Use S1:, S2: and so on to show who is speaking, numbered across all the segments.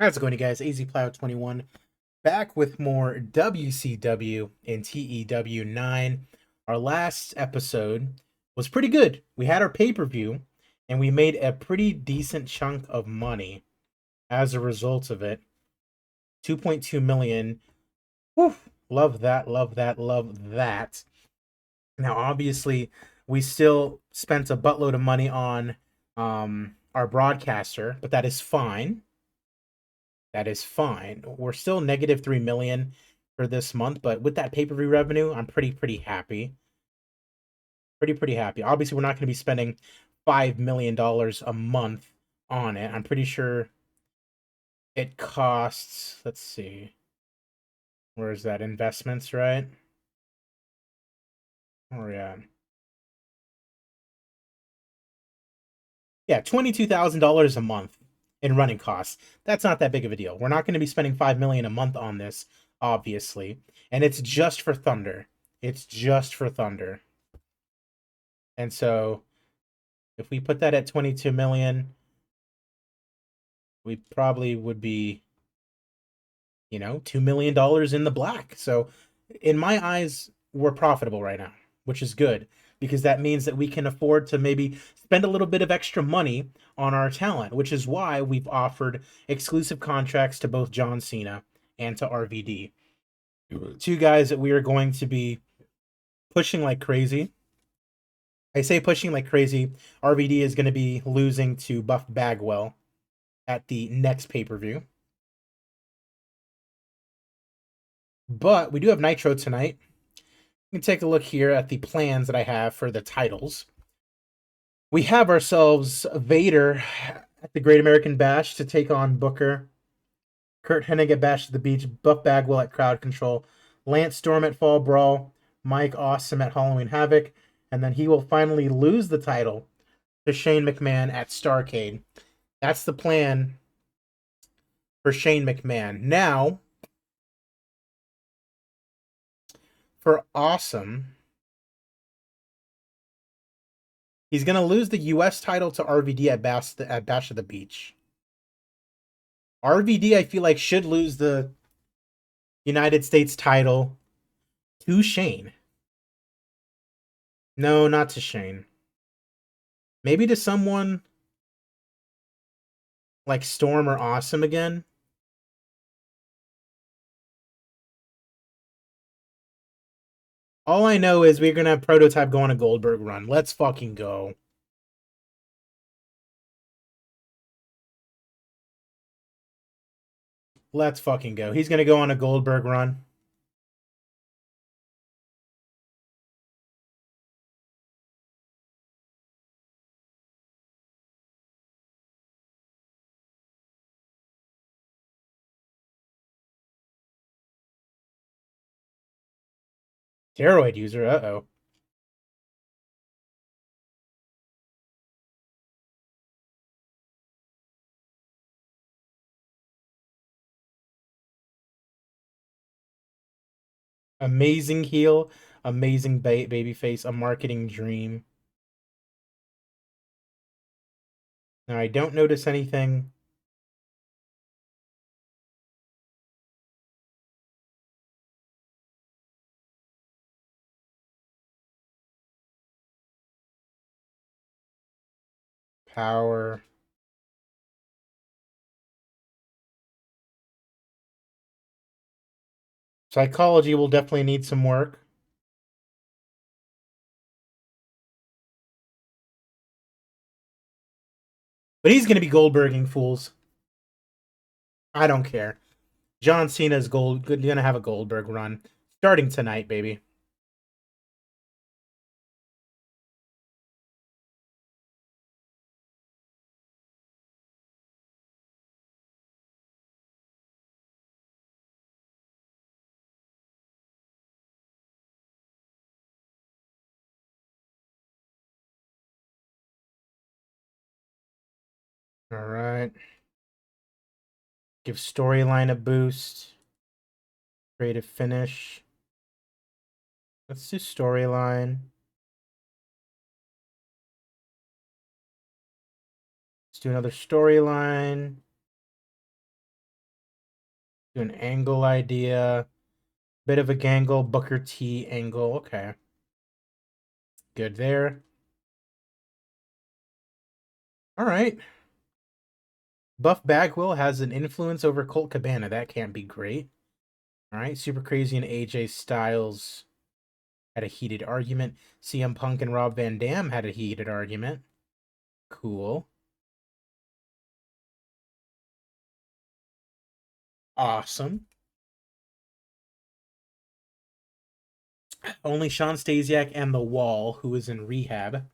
S1: How's it going, you guys? AZPlow21 back with more WCW and TEW 9. Our last episode was pretty good. We had our pay-per-view and we made a pretty decent chunk of money as a result of it. 2.2 million. Whew. Love that, love that, love that. Now, obviously, we still spent a buttload of money on our broadcaster, but that is fine. That is fine. We're still negative 3 million for this month, but with that pay-per-view revenue, I'm pretty happy. Pretty happy. Obviously, we're not going to be spending $5 million a month on it. I'm pretty sure it costs, let's see. Where is that? Investments, right? Where are we at? Yeah, $22,000 a month in running costs. That's not that big of a deal. We're not going to be spending 5 million a month on this, obviously, and it's just for Thunder. It's just for Thunder. And so if we put that at 22 million, we probably would be, $2 million in the black. So in my eyes, we're profitable right now, which is good because that means that we can afford to maybe spend a little bit of extra money on our talent, which is why we've offered exclusive contracts to both John Cena and to RVD. Two guys that we are going to be pushing like crazy. I say pushing like crazy. RVD is going to be losing to Buff Bagwell at the next pay-per-view. But we do have Nitro tonight. You can take a look here at the plans that I have for the titles. We have ourselves Vader at the Great American Bash to take on Booker. Kurt Hennig at Bash at the Beach. Buff Bagwell at Crowd Control. Lance Storm at Fall Brawl. Mike Awesome at Halloween Havoc. And then he will finally lose the title to Shane McMahon at Starrcade. That's the plan for Shane McMahon. Now, for Awesome, he's going to lose the U.S. title to RVD at Bash of the Beach. RVD, I feel like, should lose the United States title to Shane. No, not to Shane. Maybe to someone like Storm or Awesome again. All I know is we're going to have Prototype go on a Goldberg run. Let's fucking go. Let's fucking go. He's going to go on a Goldberg run. Steroid user, uh-oh. Amazing heel, amazing baby face, a marketing dream. Now, I don't notice anything. Power. Psychology will definitely need some work. But he's going to be Goldberging, fools. I don't care. John Cena's going to have a Goldberg run. Starting tonight, baby. All right. Give storyline a boost. Creative finish. Let's do storyline. Let's do another storyline. Do an angle idea. Bit of a gangle, Booker T angle. Okay. Good there. All right. Buff Bagwell has an influence over Colt Cabana. That can't be great. All right. Super Crazy and AJ Styles had a heated argument. CM Punk and Rob Van Dam had a heated argument. Cool. Awesome. Only Sean Stasiak and The Wall, who is in rehab.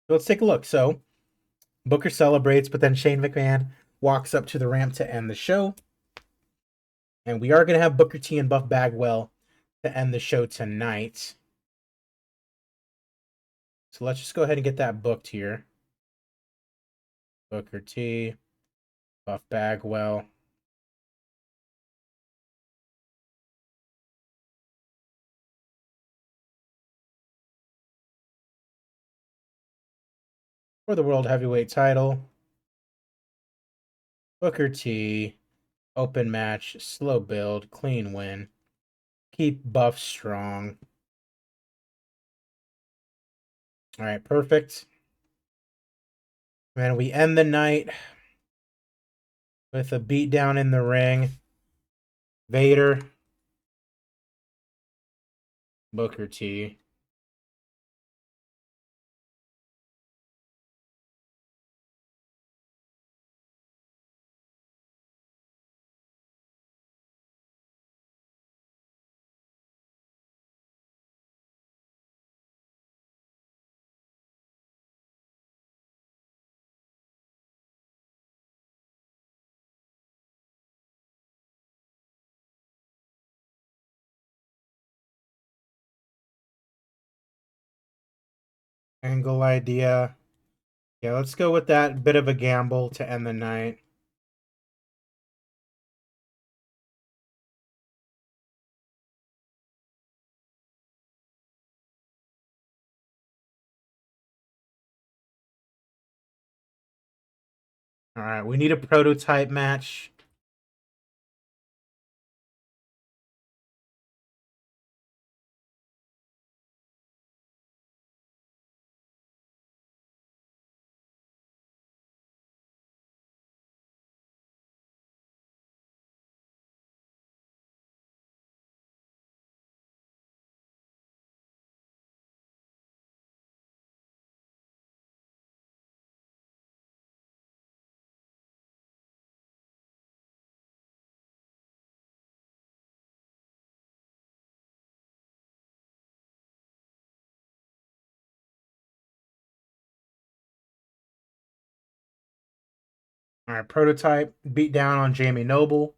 S1: Let's take a look. So, Booker celebrates, but then Shane McMahon walks up to the ramp to end the show. And we are going to have Booker T and Buff Bagwell to end the show tonight. So let's just go ahead and get that booked here. Booker T, Buff Bagwell. For the World Heavyweight title. Booker T, open match, slow build, clean win. Keep Buff strong. All right, perfect. And we end the night with a beatdown in the ring. Vader, Booker T. Angle idea. Yeah, let's go with that bit of a gamble to end the night. All right, we need a prototype match. All right, prototype beat down on Jamie Noble.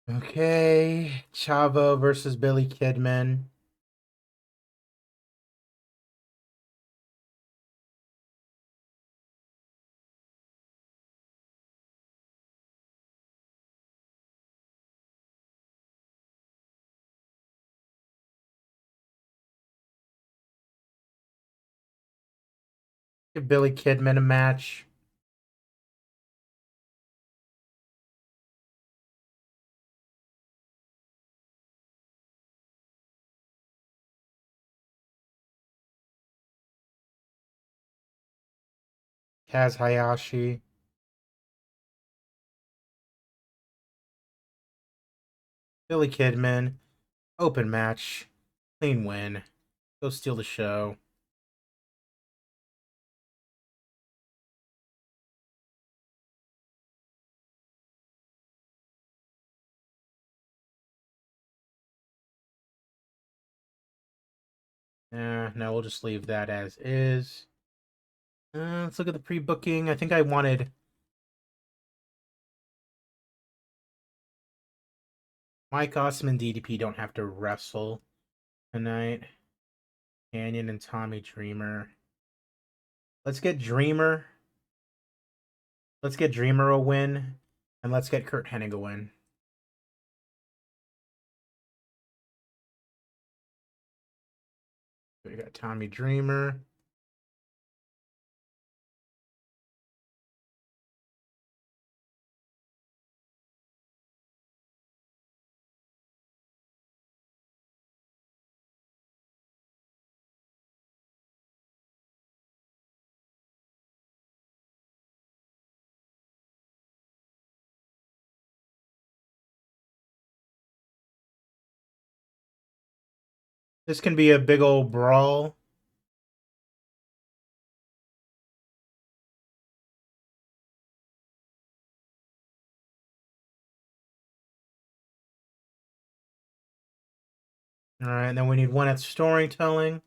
S1: Okay, Chavo versus Billy Kidman. Give Billy Kidman a match. Kaz Hayashi. Billy Kidman. Open match. Clean win. Go steal the show. No, we'll just leave that as is. Let's look at the pre-booking. I think I wanted Mike Awesome and DDP don't have to wrestle tonight. Canyon and Tommy Dreamer. Let's get Dreamer. Let's get Dreamer a win, and let's get Kurt Hennig a win. We got Tommy Dreamer. This can be a big old brawl. All right, and then we need one at storytelling.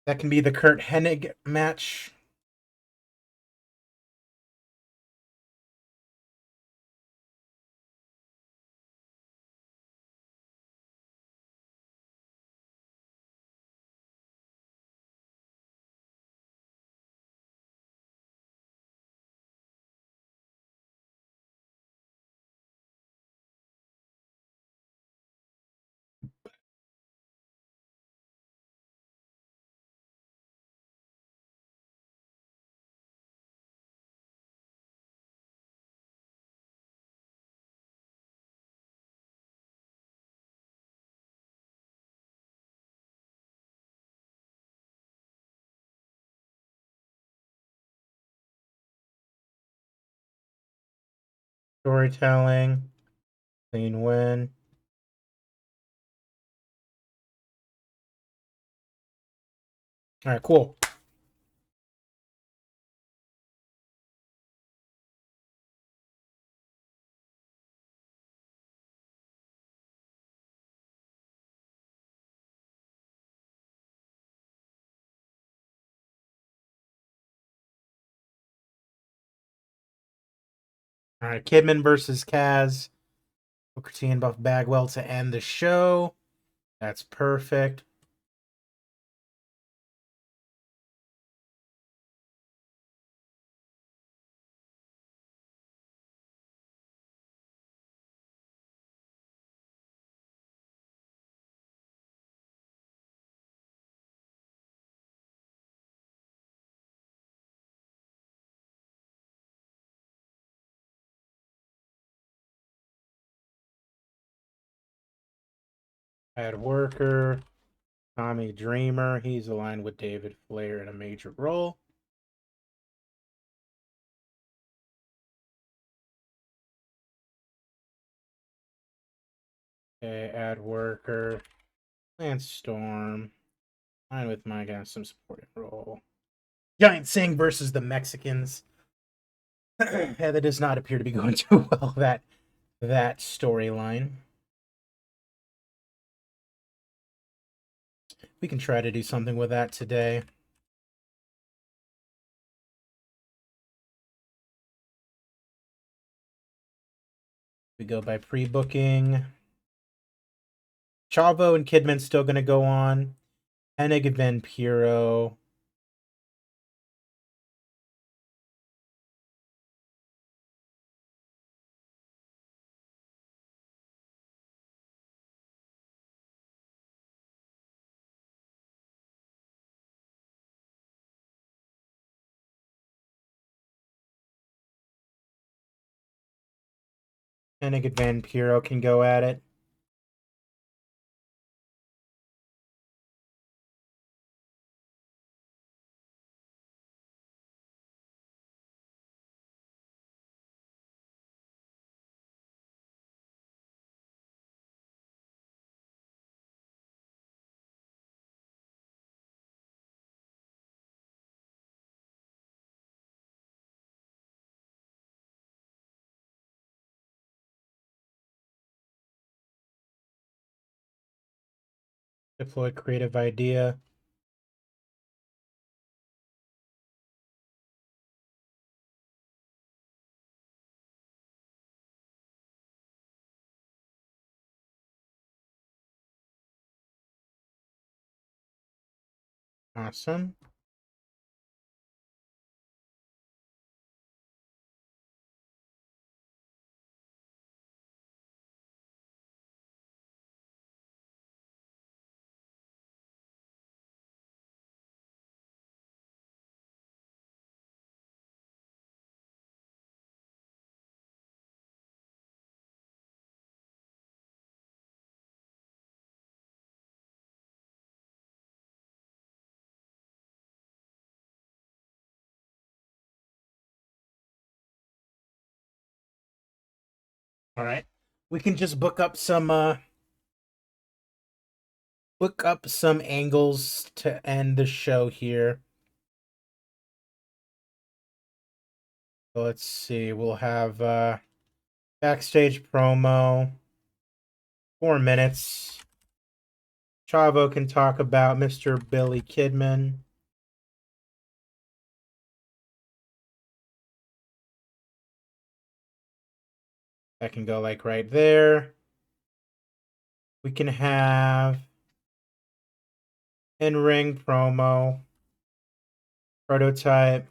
S1: That can be the Kurt Hennig match. Storytelling. Clean win. All right, cool. All right, Kidman versus Kaz. Booker T and Buff Bagwell to end the show. That's perfect. Add Worker. Tommy Dreamer. He's aligned with David Flair in a major role. Okay, add Worker. Lance Storm. Aligned with Mike on some supporting role. Giant Singh versus the Mexicans. Yeah, that does not appear to be going too well, that storyline. We can try to do something with that today. We go by pre-booking. Chavo and Kidman still going to go on. Hennig and Vampiro. Hennig and Vampiro can go at it. Deploy creative idea. Awesome. All right. We can just book up some angles to end the show here. So let's see. We'll have backstage promo, 4 minutes. Chavo can talk about Mr. Billy Kidman. That can go like right there. We can have in-ring promo, prototype,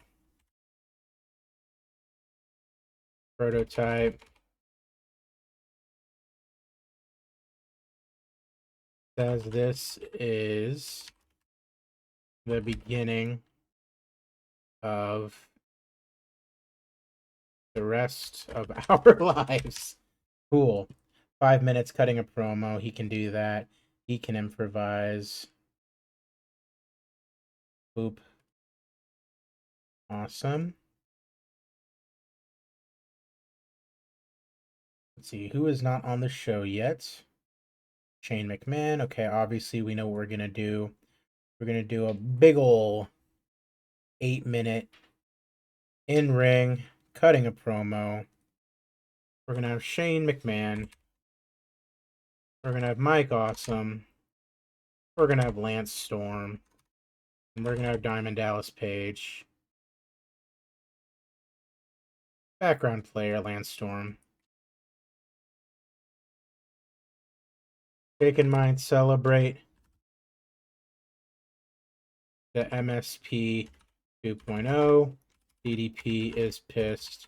S1: says this is the beginning of the rest of our lives. Cool. 5 minutes cutting a promo. He can do that. He can improvise. Boop. Awesome. Let's see. Who is not on the show yet? Shane McMahon. Okay, obviously we know what we're going to do. We're going to do a big ol' 8-minute in-ring cutting a promo. We're going to have Shane McMahon. We're going to have Mike Awesome. We're going to have Lance Storm. And we're going to have Diamond Dallas Page. Background player, Lance Storm. Jake and Mind celebrate the MSP 2.0. DDP is pissed.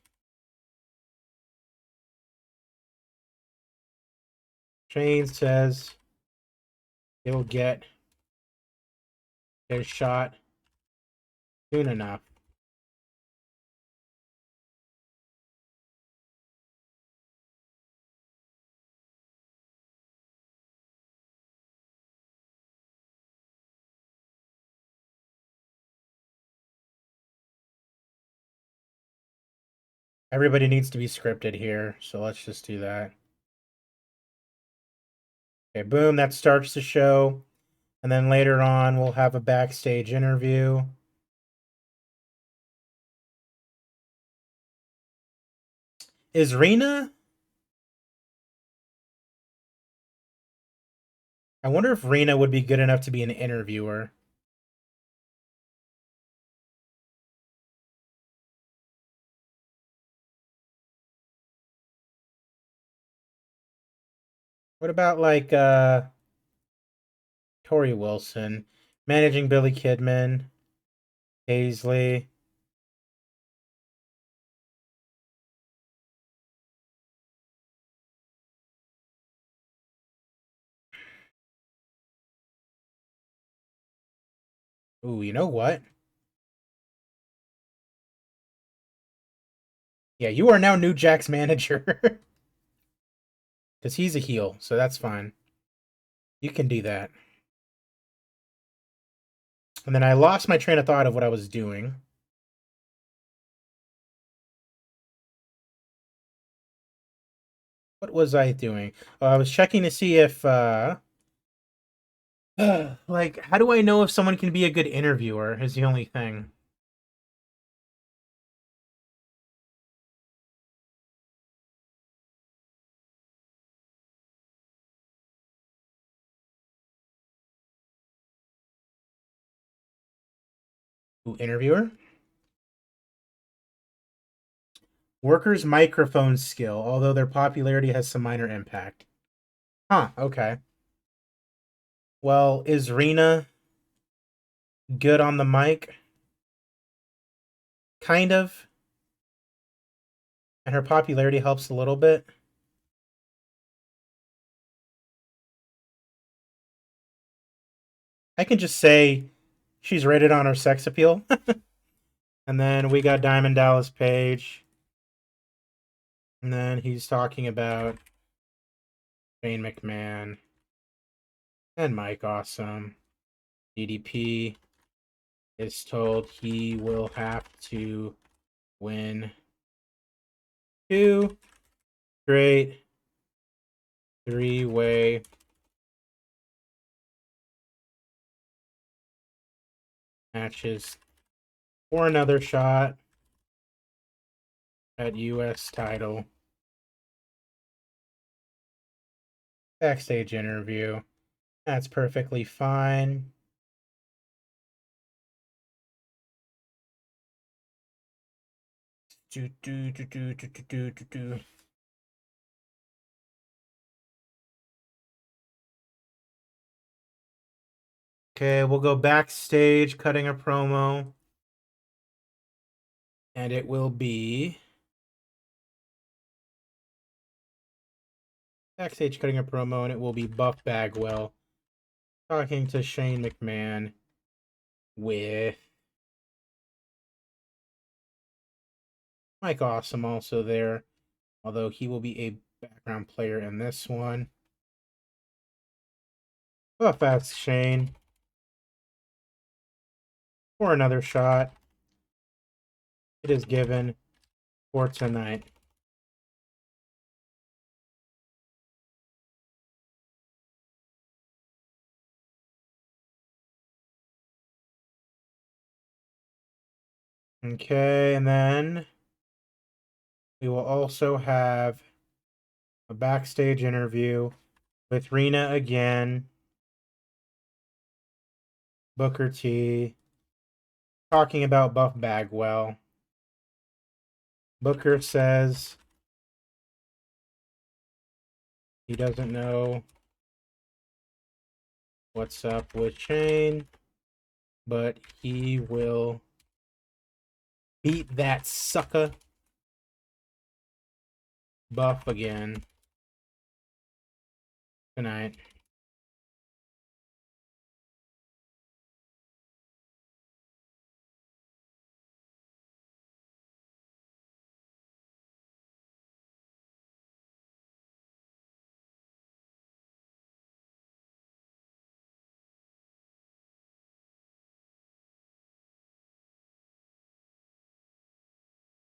S1: Shane says he'll get his shot soon enough. Everybody needs to be scripted here, so let's just do that. Okay, boom, that starts the show. And then later on, we'll have a backstage interview. Is Rena? I wonder if Rena would be good enough to be an interviewer. What about like Tori Wilson, managing Billy Kidman, Paisley? Ooh, you know what? Yeah, you are now New Jack's manager. Because he's a heel, so that's fine. You can do that. And then I lost my train of thought of what I was doing. What was I doing? I was checking to see if, like, how do I know if someone can be a good interviewer? Is the only thing. Ooh, interviewer? Workers' microphone skill, although their popularity has some minor impact. Huh, okay. Well, is Rena good on the mic. Kind of. And her popularity helps a little bit. I can just say she's rated on her sex appeal. And then we got Diamond Dallas Page. And then he's talking about Shane McMahon and Mike Awesome. DDP is told he will have to win 2 straight 3-way matches for another shot at US title. Backstage interview. That's perfectly fine. Okay, we'll go backstage cutting a promo. And it will be backstage cutting a promo, and it will be Buff Bagwell talking to Shane McMahon with Mike Awesome also there, although he will be a background player in this one. Buff asks Shane for another shot. It is given for tonight. Okay, and then we will also have a backstage interview with Rena again, Booker T, talking about Buff Bagwell. Booker says he doesn't know what's up with Shane, but he will beat that sucker Buff again tonight.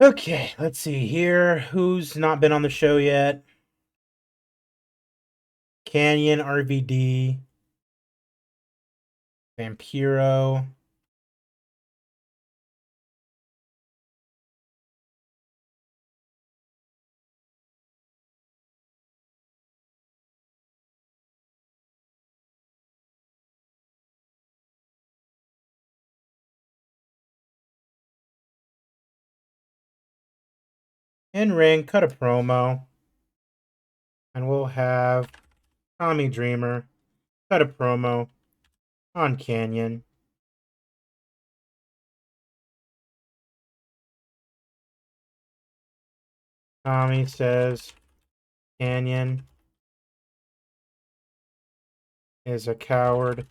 S1: Okay, let's see here. Who's not been on the show yet? Canyon, RVD, Vampiro. In ring, cut a promo. And we'll have Tommy Dreamer cut a promo on Canyon. Tommy says Canyon is a coward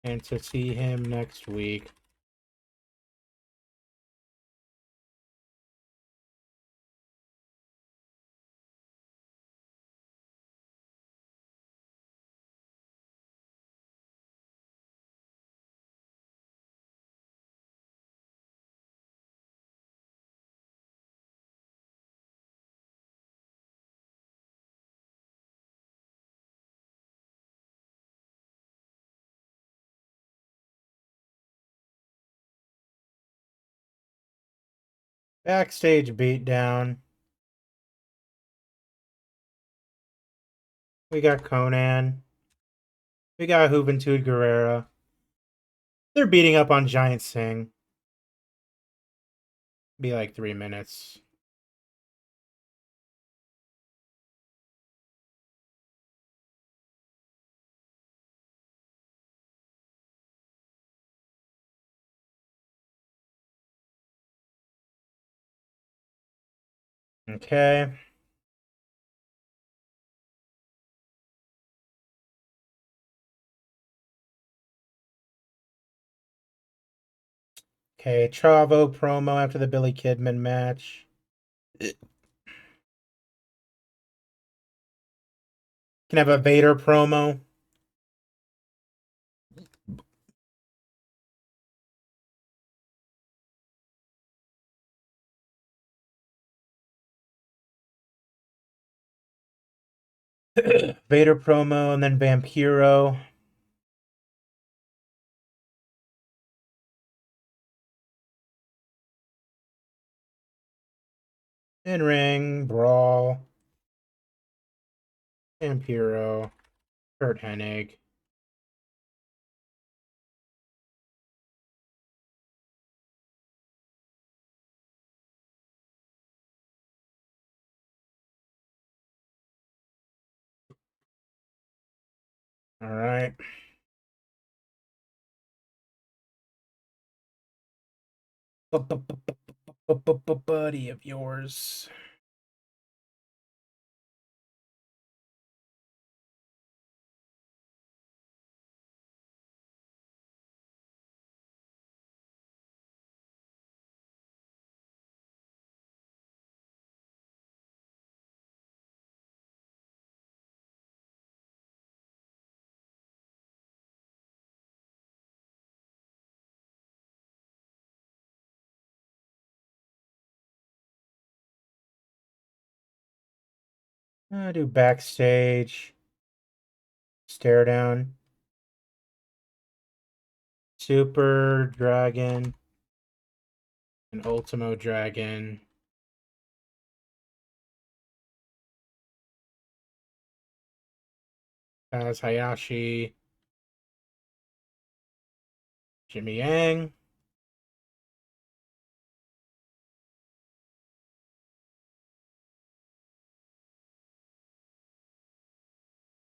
S1: and to see him next week. Backstage beatdown. We got Conan. We got Juventud Guerrera. They're beating up on Giant Singh. Be like 3 minutes. Okay. Okay, Chavo promo after the Billy Kidman match. Can have a Vader promo. Vader promo and then Vampiro. In ring, brawl. Vampiro. Kurt Hennig. All right. Buddy of yours. Do backstage. Stare down. Super Dragon. And Ultimo Dragon. Taz Hayashi. Jimmy Yang.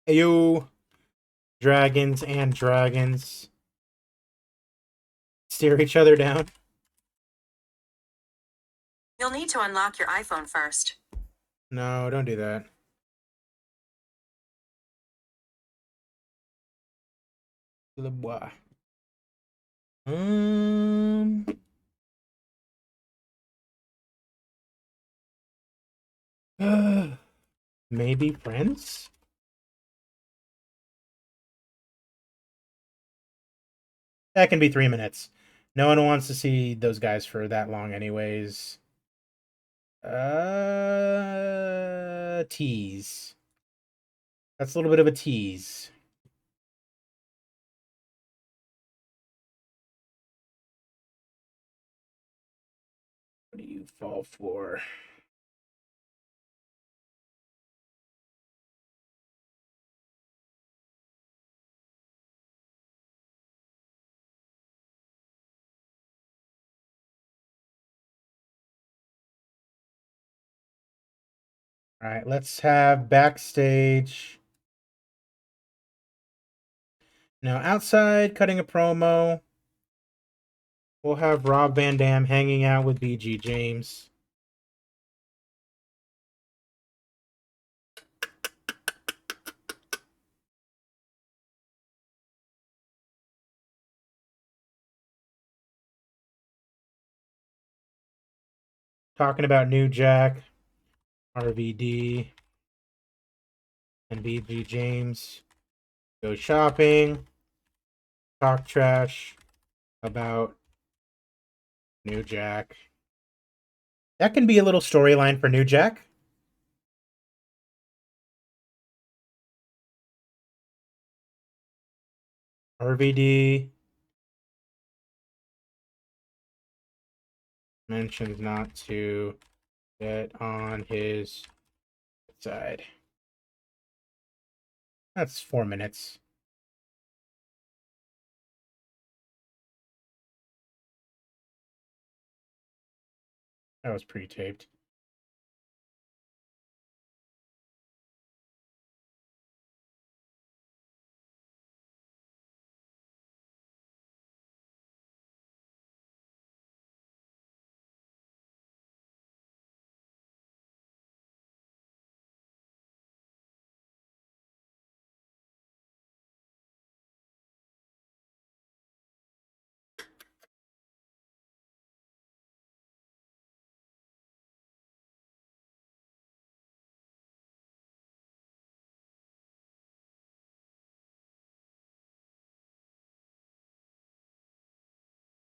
S1: Ayo. Dragons and dragons. Stare each other down.
S2: You'll need to unlock your iPhone first.
S1: No, don't do that. Um, maybe Prince? That can be 3 minutes. No one wants to see those guys for that long, anyways. Tease. That's a little bit of a tease. What do you fall for? All right, let's have backstage. Now, outside, cutting a promo. We'll have Rob Van Dam hanging out with BG James. Talking about New Jack, RVD, and BG James. Go shopping. Talk trash about New Jack. That can be a little storyline for New Jack. RVD mentions not to get on his side. That's 4 minutes. That was pre-taped.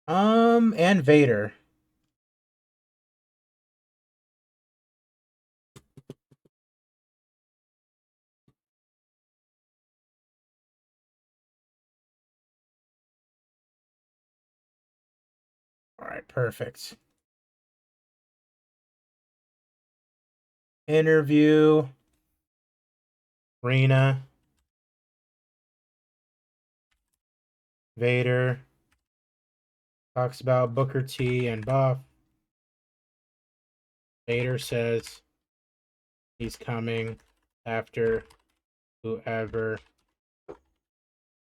S1: And Vader. All right, perfect. Interview. Rena. Vader. Talks about Booker T and Buff. Vader says he's coming after whoever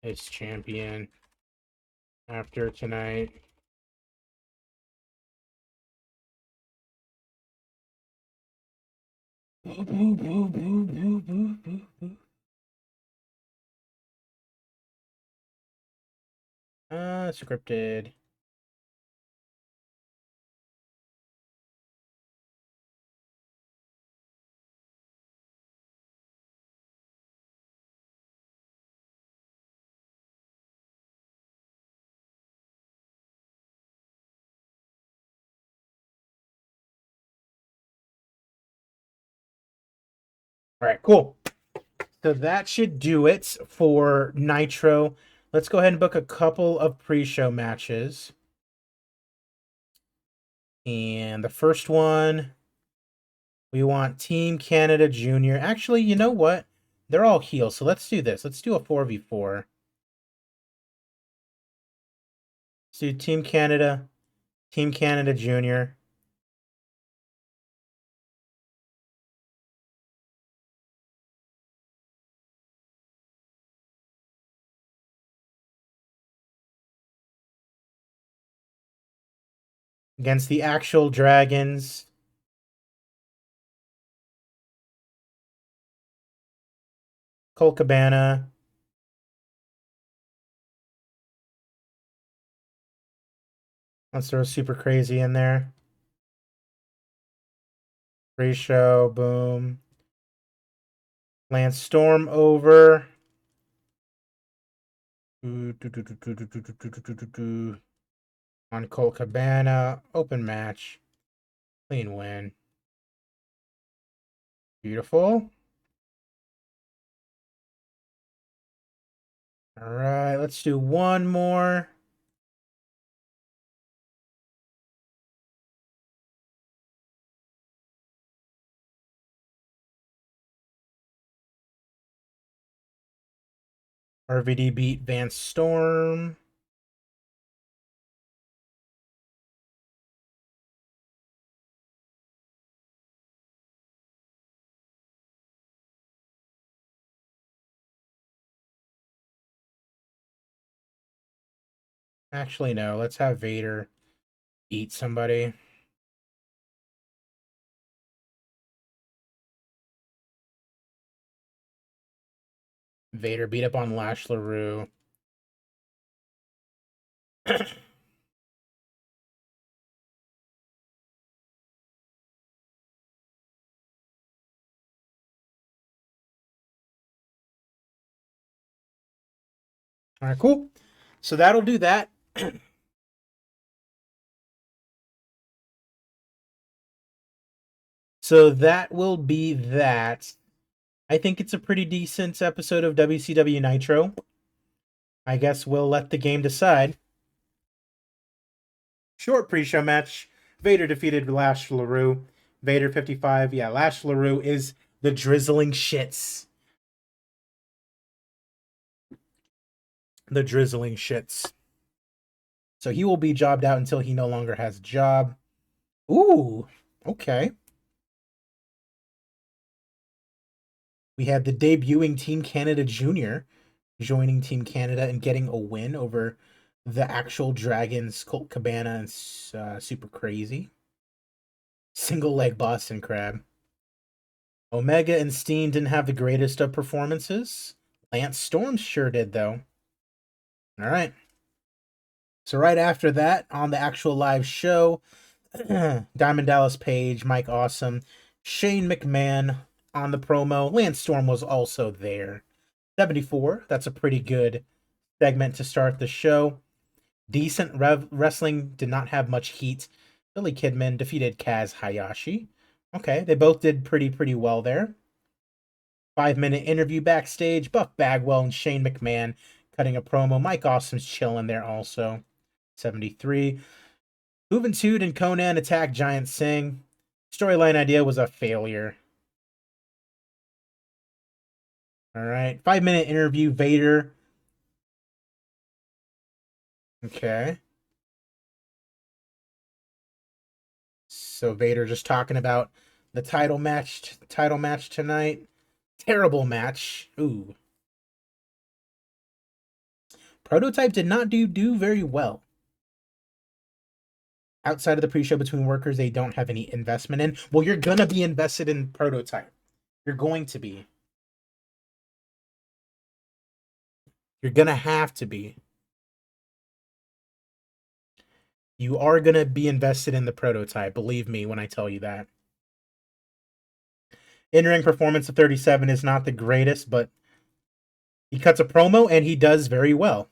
S1: is champion after tonight. Boo, boo, boo, boo, boo, boo, boo, boo. Scripted. All right, cool. So that should do it for Nitro. Let's go ahead and book a couple of pre-show matches. And the first one, we want Team Canada Junior. Actually, you know what? They're all heels, so let's do this. Let's do a 4v4. Let's do Team Canada Junior. Against the actual Dragons. Colt Cabana. Let's throw Super Crazy in there. Pre-show, boom. Lance Storm over. On Colt Cabana. Open match. Clean win. Beautiful. All right, let's do one more. RVD beat Vance Storm. Actually, no. Let's have Vader beat somebody. Vader beat up on Lash LaRue. All right, cool. So that'll do that. So that will be that. I think it's a pretty decent episode of WCW Nitro. I guess we'll let the game decide. Short pre-show match. Vader defeated Lash LaRue. Vader 55. Yeah, Lash LaRue is the drizzling shits. The drizzling shits. So he will be jobbed out until he no longer has a job. Ooh, okay. We had the debuting Team Canada Junior joining Team Canada and getting a win over the actual Dragons, Colt Cabana, and Super Crazy. Single leg Boston Crab. Omega and Steen didn't have the greatest of performances. Lance Storm sure did, though. All right. So right after that, on the actual live show, Diamond Dallas Page, Mike Awesome, Shane McMahon on the promo. Lance Storm was also there. 74. That's a pretty good segment to start the show. Decent wrestling, did not have much heat. Billy Kidman defeated Kaz Hayashi. Okay, they both did pretty well there. 5-minute interview backstage. Buff Bagwell and Shane McMahon cutting a promo. Mike Awesome's chilling there also. 73. Juventud and Conan attack Giant Singh. Storyline idea was a failure. All right. 5-minute interview. Vader. Okay. So Vader just talking about the title match tonight. Terrible match. Ooh. Prototype did not do very well. Outside of the pre-show between workers, they don't have any investment in. Well, you're gonna be invested in Prototype. You're going to be. You're gonna have to be. You are gonna be invested in the Prototype. Believe me when I tell you that. In-ring performance of 37 is not the greatest, but he cuts a promo and he does very well.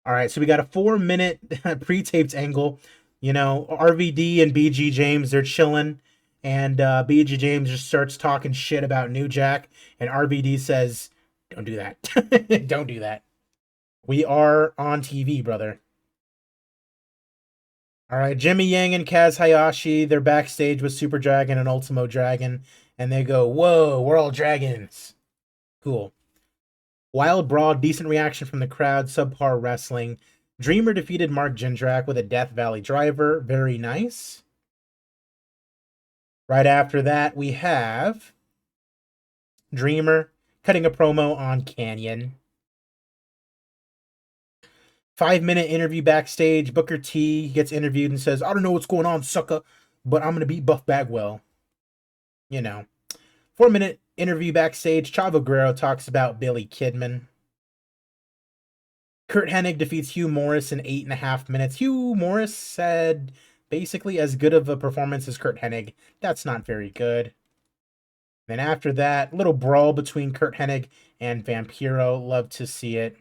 S1: All right, so we got a 4-minute pre-taped angle. You know, RVD and BG James, they're chilling. And BG James just starts talking shit about New Jack. And RVD says, don't do that. Don't do that. We are on TV, brother. All right, Jimmy Yang and Kaz Hayashi, they're backstage with Super Dragon and Ultimo Dragon. And they go, whoa, we're all dragons. Cool. Wild Brawl, decent reaction from the crowd, subpar wrestling. Dreamer defeated Mark Jindrak with a Death Valley driver. Very nice. Right after that, we have Dreamer cutting a promo on Canyon. 5-minute interview backstage. Booker T gets interviewed and says, I don't know what's going on, sucker, but I'm going to beat Buff Bagwell. You know. 4-minute interview backstage. Chavo Guerrero talks about Billy Kidman. Kurt Hennig defeats Hugh Morris in 8.5 minutes. Hugh Morris had basically as good of a performance as Kurt Hennig. That's not very good. Then after that, little brawl between Kurt Hennig and Vampiro. Love to see it.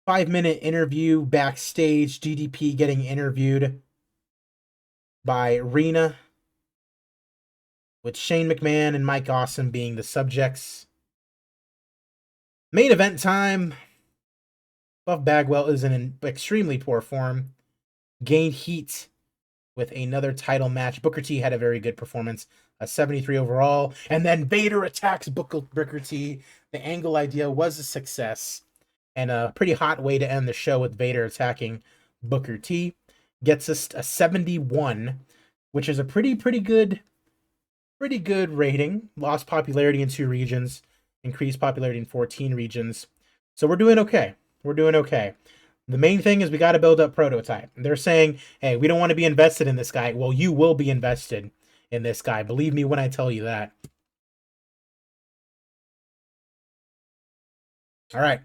S1: 5-minute interview backstage. DDP getting interviewed by Rena, with Shane McMahon and Mike Awesome being the subjects. Main event time. Buff Bagwell is in extremely poor form. Gained heat with another title match. Booker T had a very good performance. A 73 overall. And then Vader attacks Booker T. The angle idea was a success. And a pretty hot way to end the show with Vader attacking Booker T. Gets us a 71, which is a pretty good rating. Lost popularity in 2 regions. Increased popularity in 14 regions. So we're doing okay. We're doing okay. The main thing is we got to build up Prototype. They're saying, hey, we don't want to be invested in this guy. Well, you will be invested in this guy. Believe me when I tell you that. All right.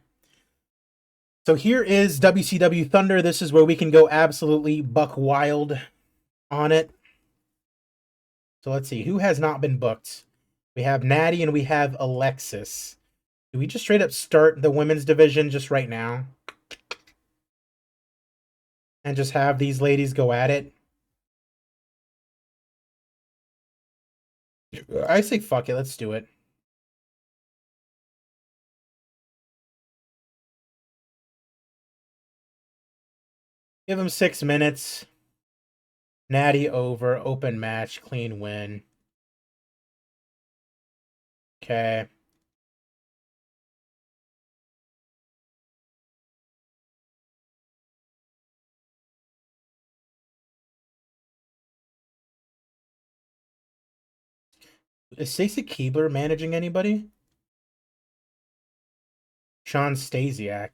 S1: So here is WCW Thunder. This is where we can go absolutely buck wild on it. So let's see. Who has not been booked? We have Natty and we have Alexis. Do we just straight up start the women's division just right now? And just have these ladies go at it? I say fuck it. Let's do it. Give them 6 minutes. Natty over. Open match. Clean win. Okay. Is Stacey Keebler managing anybody? Sean Stasiak.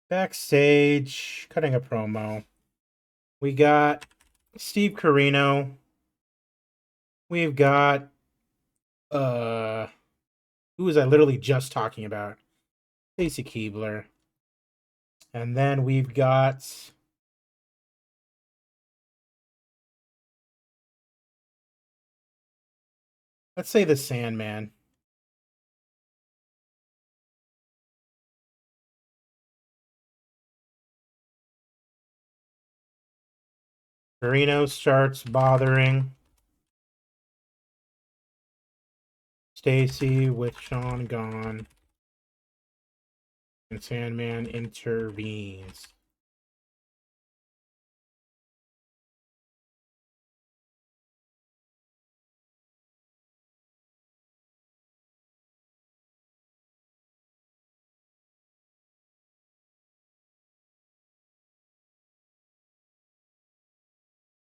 S1: Backstage, cutting a promo. We got Steve Carino. We've got who was I literally just talking about? Stacey Keebler. And then we've got Let's say the Sandman. Reno starts bothering Stacy with Sean gone, and Sandman intervenes.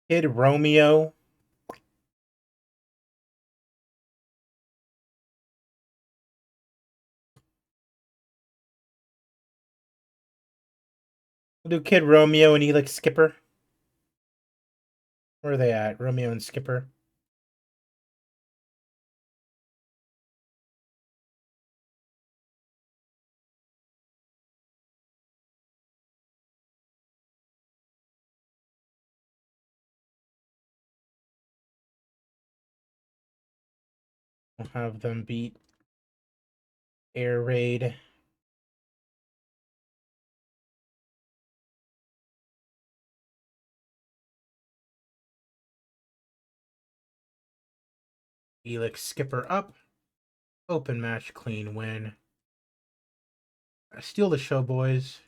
S1: Kid Romeo. We'll do Kid Romeo and Elix Skipper. Where are they at? Romeo and Skipper. We'll have them beat Air Raid. Elix Skipper up. Open match, clean win. Steal the show, boys.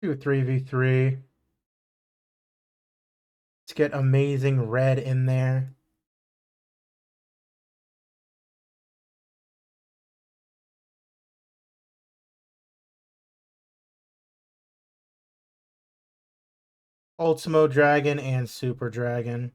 S1: Do a 3v3. Let's get Amazing Red in there. Ultimo Dragon and Super Dragon.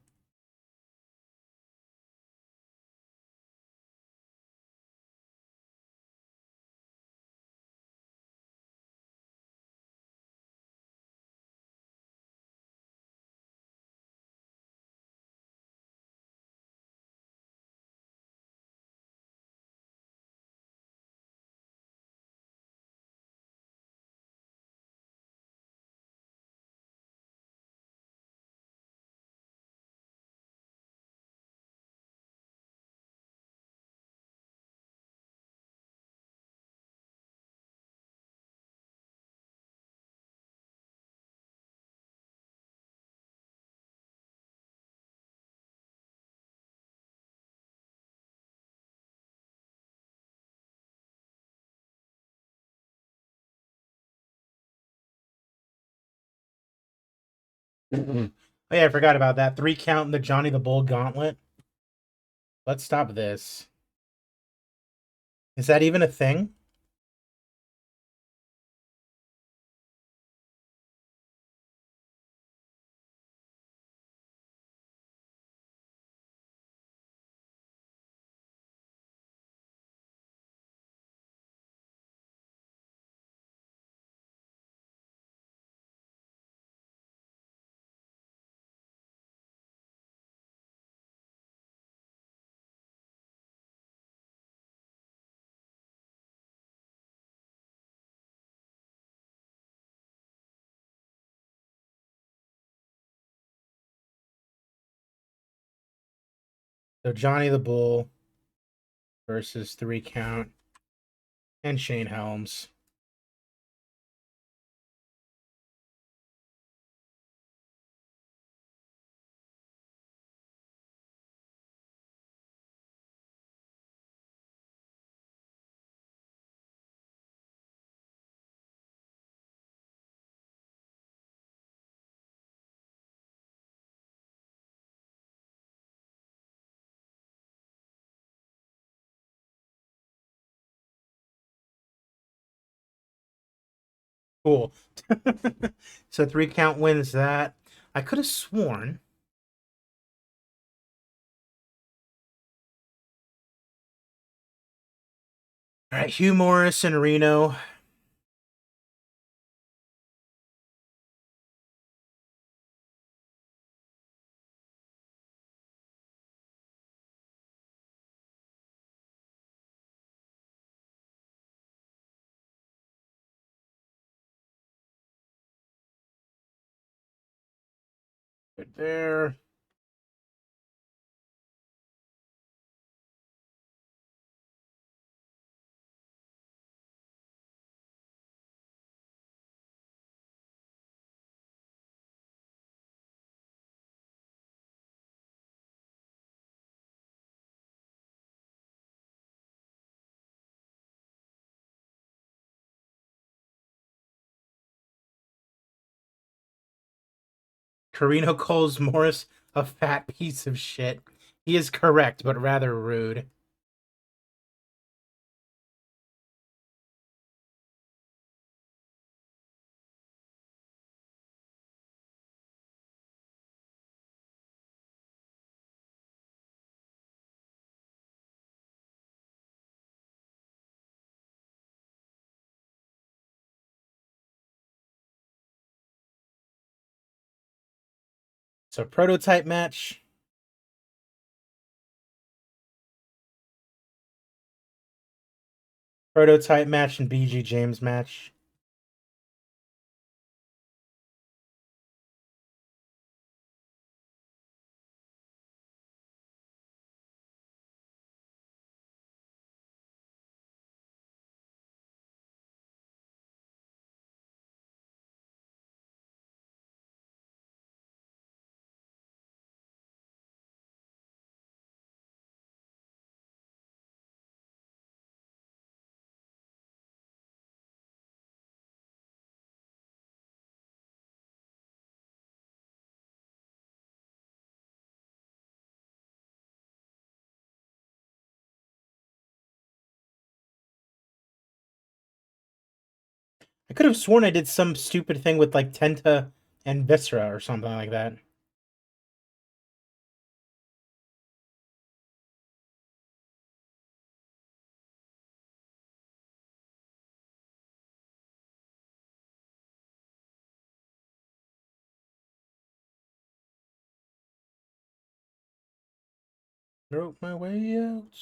S1: Oh yeah, I forgot about that. 3 count in the Johnny the Bull Gauntlet. Let's stop this. Is that even a thing? So Johnny the Bull versus 3 count and Shane Helms. Cool. So 3 count wins that. I could have sworn. All right, Hugh Morris and Reno. Right there. Carino calls Morris a fat piece of shit. He is correct, but rather rude. So prototype match. Prototype match and BG James match. I could have sworn I did some stupid thing with like Tenta and Viscera or something like that. Wrote my way out.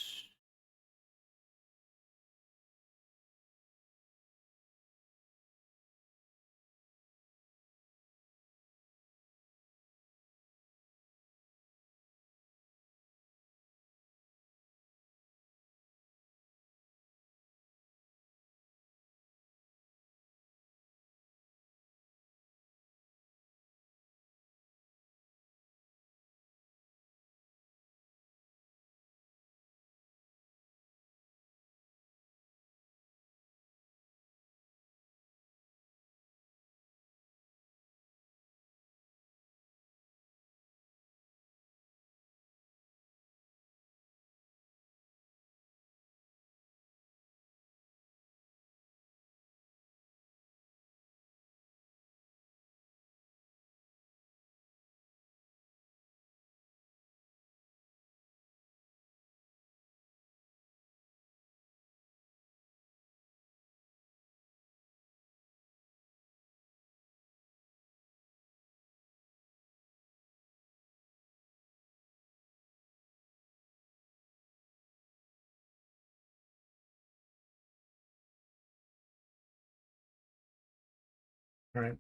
S1: All right.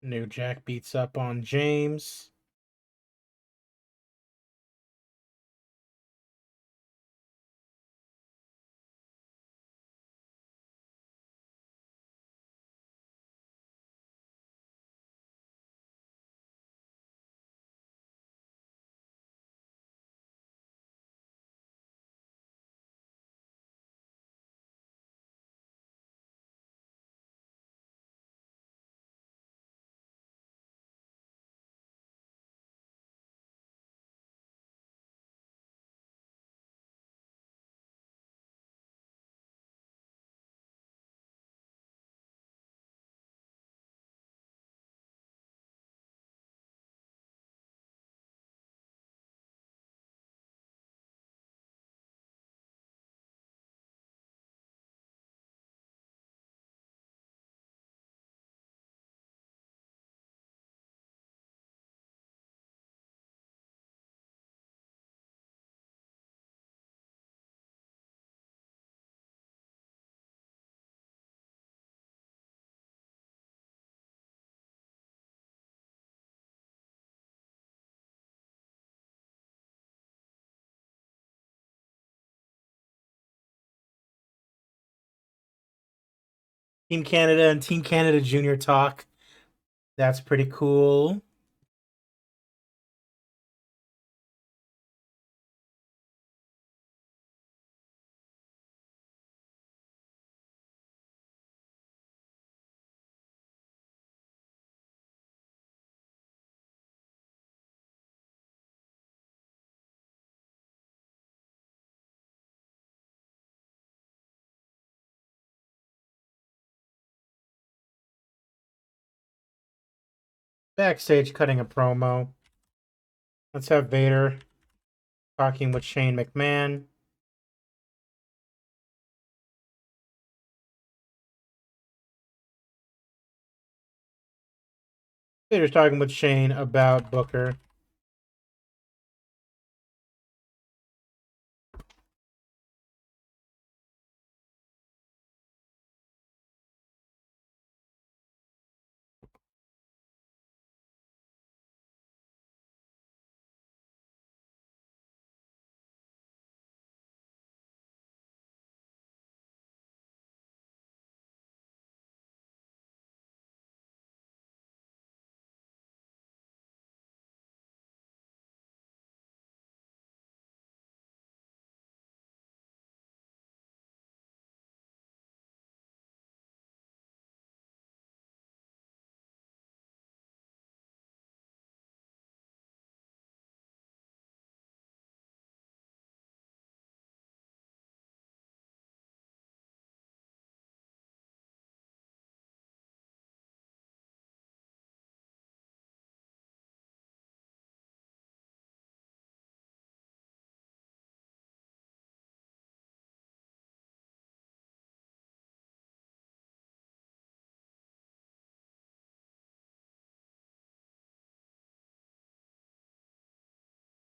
S1: New Jack beats up on James. Team Canada and Team Canada Junior talk. That's pretty cool. Backstage cutting a promo. Let's have Vader talking with Shane McMahon. Vader's talking with Shane about Booker.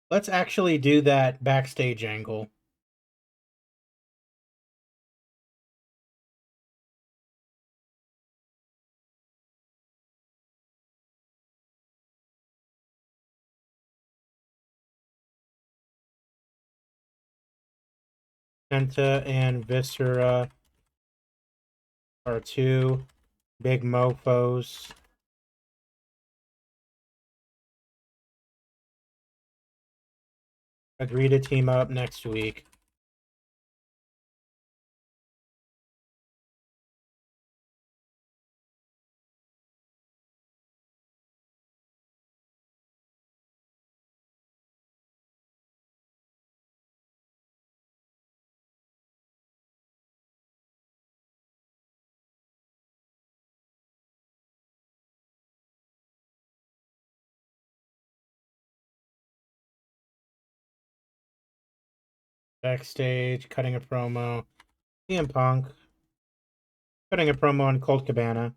S1: Let's actually do that backstage angle. Penta and Viscera are two big mofos. Agree to team up next week. Backstage, cutting a promo. CM Punk, cutting a promo on Colt Cabana.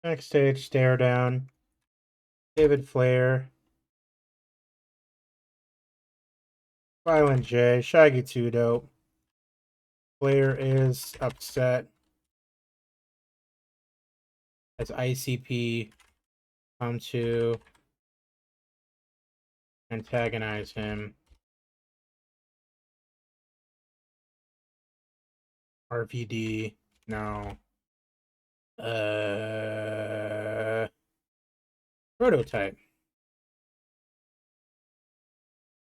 S1: Backstage, stare down. David Flair, Violent J, Shaggy 2 Dope. Flair is upset as ICP come to antagonize him. RVD, no. Prototype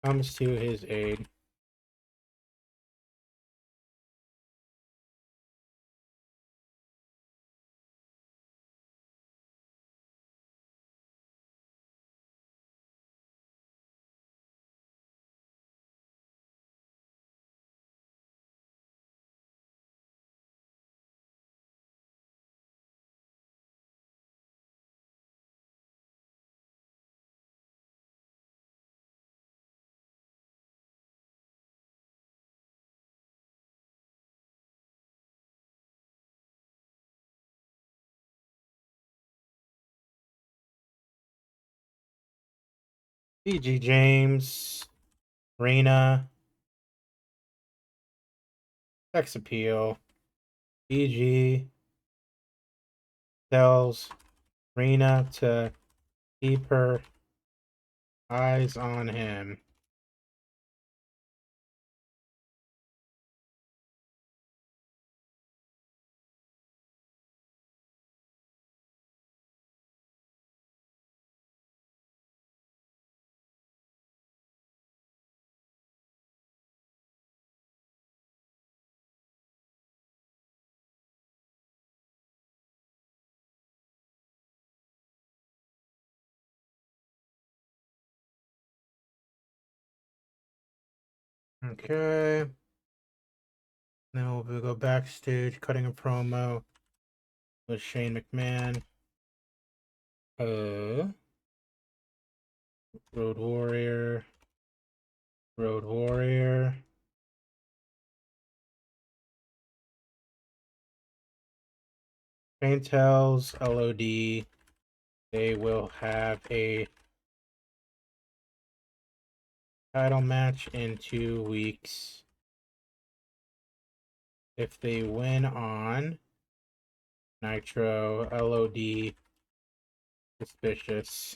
S1: comes to his aid. PG James, Rena, sex appeal, PG tells Rena to keep her eyes on him. Okay. Then we'll go backstage, cutting a promo with Shane McMahon. Road Warrior. Road Warrior. Shane tells LOD they will have a title match in 2 weeks if they win on Nitro. LOD suspicious.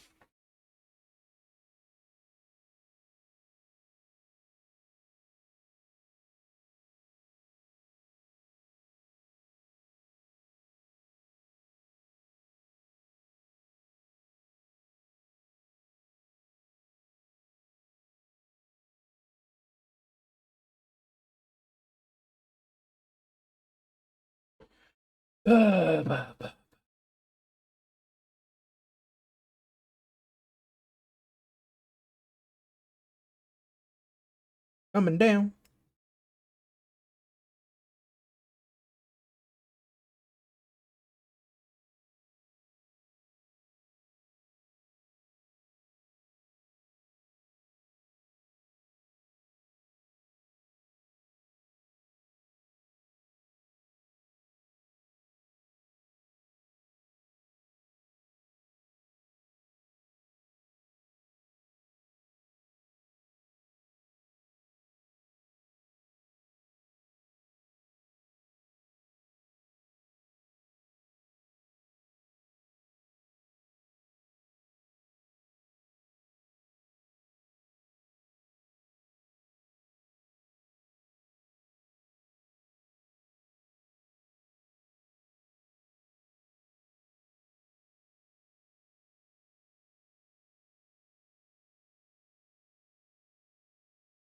S1: Coming down.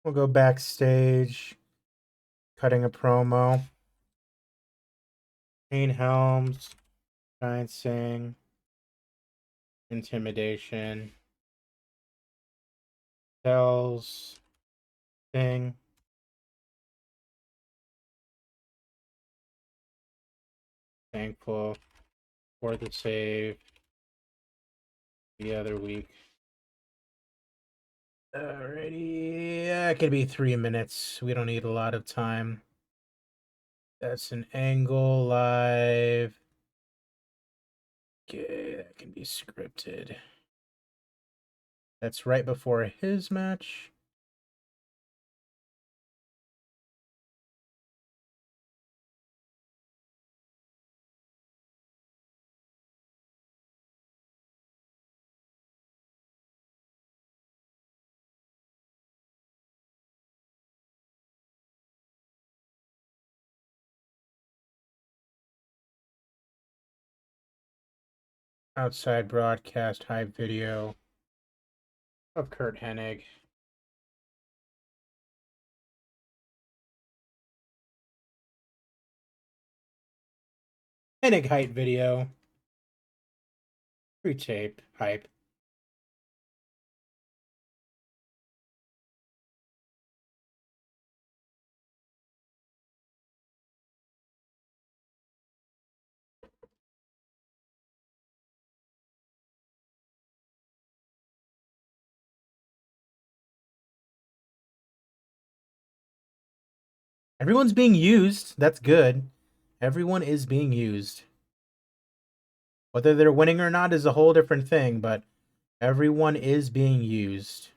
S1: We'll go backstage, cutting a promo. Shane Helms, Giant Sing, intimidation. Tells Sing thankful for the save the other week. Alrighty, yeah, it could be 3 minutes. We don't need a lot of time. That's an angle live. Okay, that can be scripted. That's right before his match. Outside broadcast hype video of Kurt Hennig. Hennig hype video. Pre-tape hype. Everyone's being used. That's good. Everyone is being used. Whether they're winning or not is a whole different thing, but everyone is being used.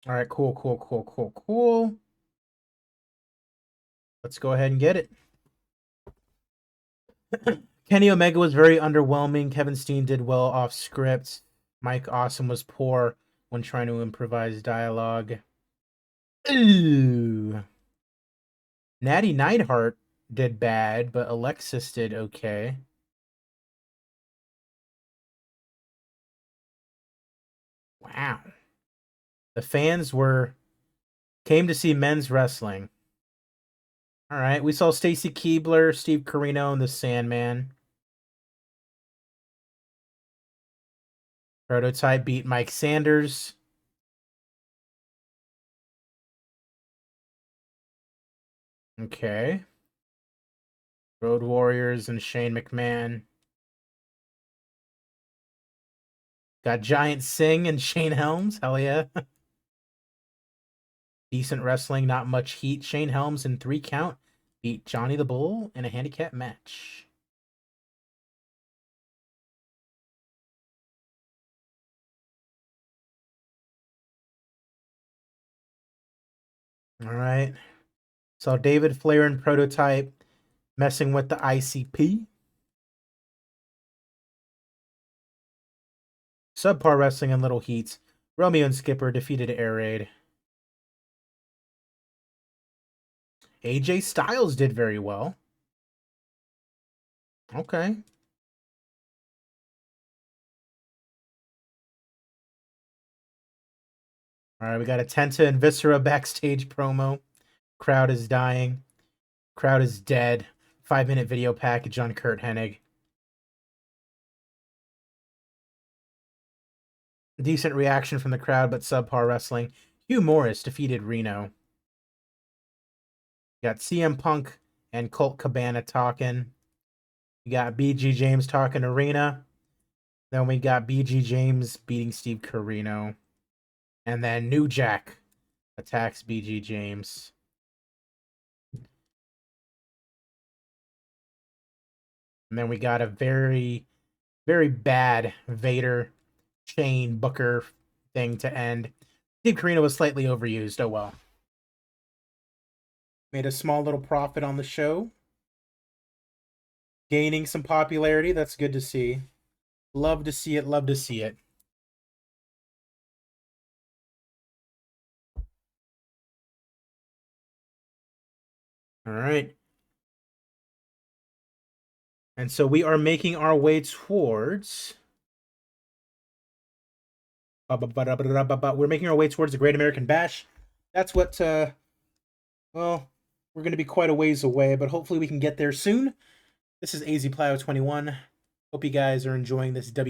S1: All right, cool. Let's go ahead and get it. Kenny Omega was very underwhelming. Kevin Steen did well off script. Mike Awesome was poor when trying to improvise dialogue. Ooh. Natty Neidhart did bad, but Alexis did okay. Wow. The fans came to see men's wrestling. All right, we saw Stacy Keebler, Steve Corino, and the Sandman. Prototype beat Mike Sanders. Okay. Road Warriors and Shane McMahon. Got Giant Singh and Shane Helms. Hell yeah. Decent wrestling, not much heat. Shane Helms in 3 count beat Johnny the Bull in a handicap match. All right. So David Flair and Prototype messing with the ICP. Subpar wrestling and little heats. Romeo and Skipper defeated Air Raid. AJ Styles did very well. Okay. All right, we got a Tenta and Viscera backstage promo. Crowd is dying. Crowd is dead. 5-minute video package on Kurt Hennig. Decent reaction from the crowd, but subpar wrestling. Hugh Morris defeated Reno. Got CM Punk and Colt Cabana talking. We got BG James talking to Rena. Then we got BG James beating Steve Corino. And then New Jack attacks BG James. And then we got a very, very bad Vader Shane Booker thing to end. Steve Corino was slightly overused. Oh well. Made a small little profit on the show. Gaining some popularity. That's good to see. Love to see it. Love to see it. All right. And so we are making our way towards. We're making our way towards the Great American Bash. That's what. Well, we're going to be quite a ways away, but hopefully we can get there soon. This is AZ Plyo 21. Hope you guys are enjoying this